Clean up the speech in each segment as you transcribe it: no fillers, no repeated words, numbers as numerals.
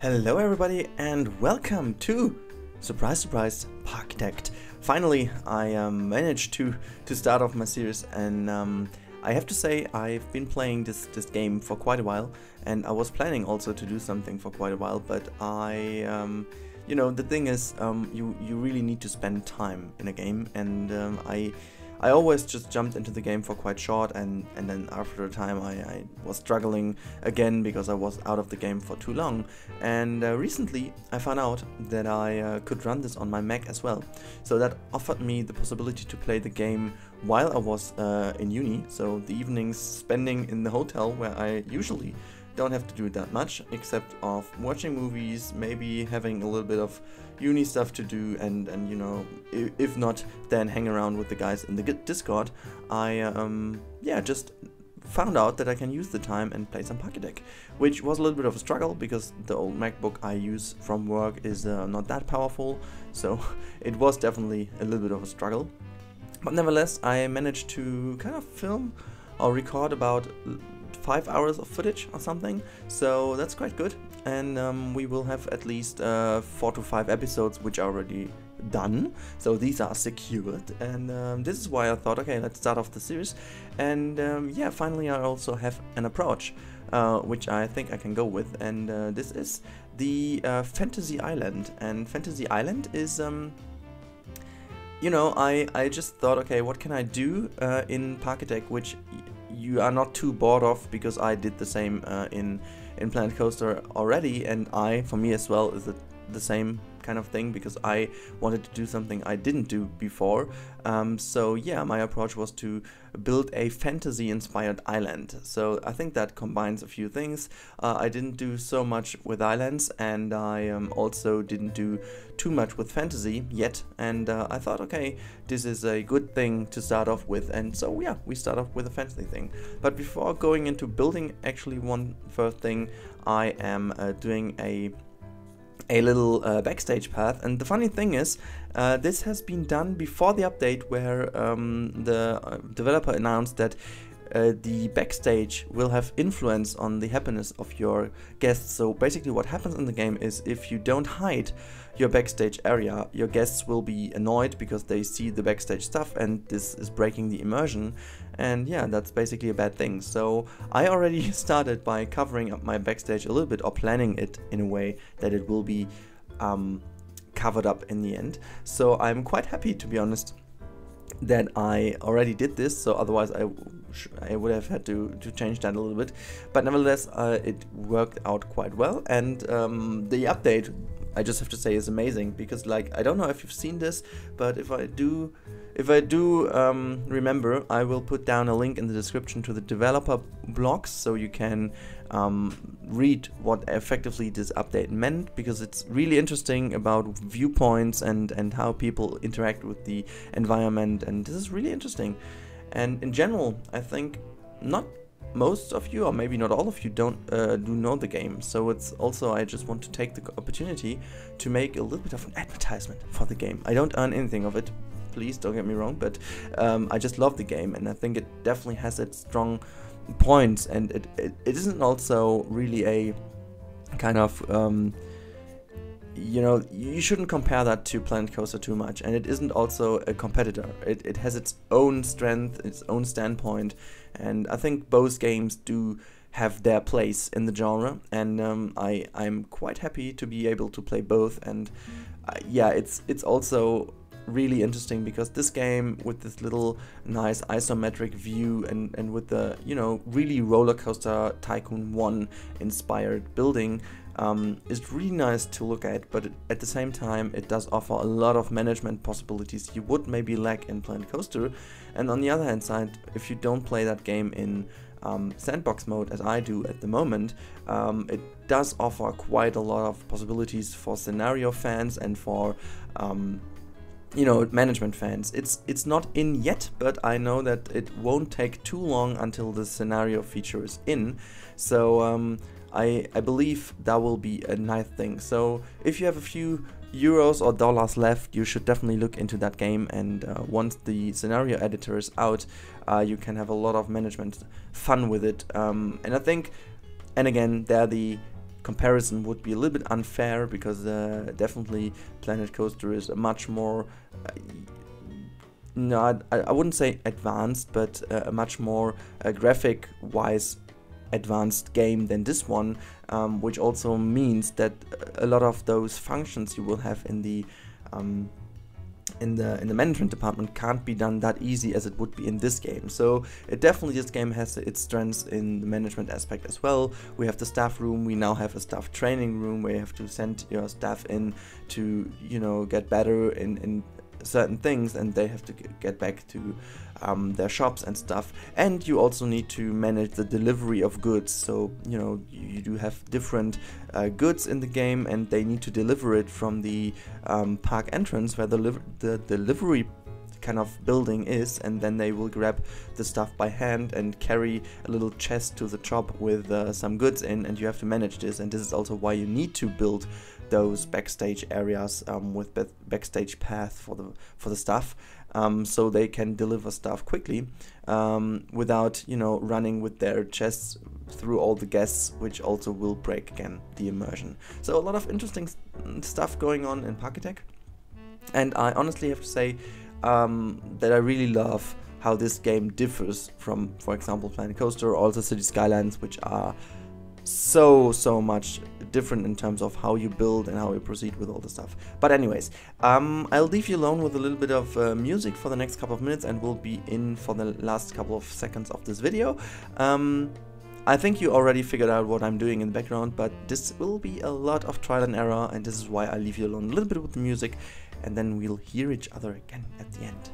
Hello everybody and welcome to, surprise surprise, Parkitect. Finally I managed to start off my series, and I have to say I've been playing this game for quite a while, and I was planning also to do something for quite a while, but you know, the thing is, you really need to spend time in a game, and I always just jumped into the game for quite short, and then after a time I was struggling again because I was out of the game for too long. And recently I found out that I could run this on my Mac as well. So that offered me the possibility to play the game while I was in uni, so the evenings spending in the hotel where I usually don't have to do that much, except of watching movies, maybe having a little bit of uni stuff to do, and you know, if not, then hang around with the guys in the Discord. I just found out that I can use the time and play some Parkitect, which was a little bit of a struggle because the old MacBook I use from work is not that powerful, so it was definitely a little bit of a struggle. But nevertheless, I managed to kind of film or record about 5 hours of footage or something, so that's quite good. And we will have at least 4 to 5 episodes which are already done, so these are secured. And this is why I thought, okay, let's start off the series. And yeah, finally I also have an approach which I think I can go with, and this is the Fantasy Island. And Fantasy Island is you know, I just thought, okay, what can I do in Parkitect which you are not too bored of, because I did the same in Planet Coaster already, and for me as well, is the same kind of thing, because I wanted to do something I didn't do before. So yeah, my approach was to build a fantasy inspired island. So I think that combines a few things. I didn't do so much with islands, and I also didn't do too much with fantasy yet, and I thought, okay, this is a good thing to start off with, and so yeah, we start off with a fantasy thing. But before going into building, actually one first thing, I am doing a little backstage path. And the funny thing is, this has been done before the update, where the developer announced that the backstage will have influence on the happiness of your guests. So basically what happens in the game is, if you don't hide your backstage area, your guests will be annoyed because they see the backstage stuff, and this is breaking the immersion. And yeah, that's basically a bad thing. So I already started by covering up my backstage a little bit, or planning it in a way that it will be covered up in the end. So I'm quite happy, to be honest, that I already did this, so otherwise I would have had to change that a little bit. But nevertheless, it worked out quite well, and the update, I just have to say, is amazing, because, like, I don't know if you've seen this, but if I do remember, I will put down a link in the description to the developer blogs, so you can read what effectively this update meant, because it's really interesting about viewpoints and how people interact with the environment, and this is really interesting. And in general, I think not most of you, or maybe not all of you, do know the game, so it's also, I just want to take the opportunity to make a little bit of an advertisement for the game. I don't earn anything of it, please don't get me wrong, but I just love the game, and I think it definitely has its strong points, and it isn't also really a kind of you know, you shouldn't compare that to Planet Coaster too much, and it isn't also a competitor. It has its own strength, its own standpoint, and I think both games do have their place in the genre, and I'm quite happy to be able to play both. And yeah, it's also really interesting because this game, with this little nice isometric view, and with the, you know, really Roller Coaster Tycoon 1 inspired building, is really nice to look at, but at the same time it does offer a lot of management possibilities you would maybe lack in Planet Coaster. And on the other hand side, if you don't play that game in sandbox mode, as I do at the moment, it does offer quite a lot of possibilities for scenario fans and for you know, management fans. It's not in yet, but I know that it won't take too long until the scenario feature is in, so I believe that will be a nice thing. So if you have a few euros or dollars left, you should definitely look into that game, and once the scenario editor is out, you can have a lot of management fun with it. And I think, and again, they're the comparison would be a little bit unfair, because definitely Planet Coaster is a much more no, I wouldn't say advanced, but a much more graphic-wise advanced game than this one, which also means that a lot of those functions you will have in the management department can't be done that easy as it would be in this game. So this game has its strengths in the management aspect as well. We have the staff room, we now have a staff training room where you have to send your staff in to, you know, get better in certain things, and they have to get back to their shops and stuff. And you also need to manage the delivery of goods, so you know, you do have different goods in the game, and they need to deliver it from the park entrance where the delivery kind of building is, and then they will grab the stuff by hand and carry a little chest to the shop with some goods in, and you have to manage this. And this is also why you need to build those backstage areas with backstage path for the stuff, so they can deliver stuff quickly without, you know, running with their chests through all the guests, which also will break again the immersion. So a lot of interesting stuff going on in Parkitect, and I honestly have to say that I really love how this game differs from, for example, Planet Coaster or also City Skylines, which are so much different in terms of how you build and how you proceed with all the stuff. But anyways, I'll leave you alone with a little bit of music for the next couple of minutes, and we'll be in for the last couple of seconds of this video. I think you already figured out what I'm doing in the background, but this will be a lot of trial and error, and this is why I leave you alone a little bit with the music, and then we'll hear each other again at the end.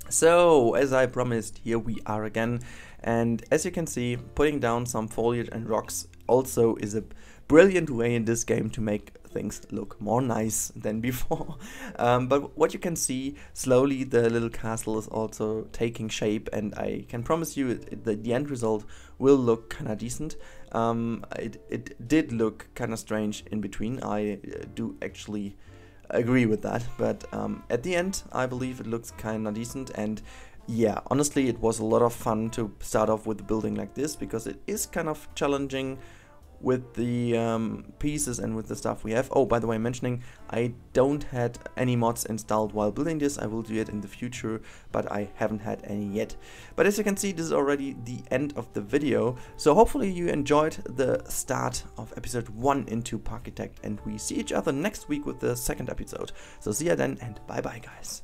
So, as I promised, here we are again, and as you can see, putting down some foliage and rocks also is a brilliant way in this game to make things look more nice than before. But what you can see, slowly the little castle is also taking shape, and I can promise you that the end result will look kinda decent. It did look kinda strange in between, I do actually agree with that, but at the end I believe it looks kinda decent. And yeah, honestly, it was a lot of fun to start off with a building like this, because it is kind of challenging with the pieces and with the stuff we have. Oh, by the way, mentioning, I don't had any mods installed while building this. I will do it in the future, but I haven't had any yet. But as you can see, this is already the end of the video, so hopefully you enjoyed the start of episode 1 into Parkitect, and we see each other next week with the second episode. So see ya then, and bye bye guys.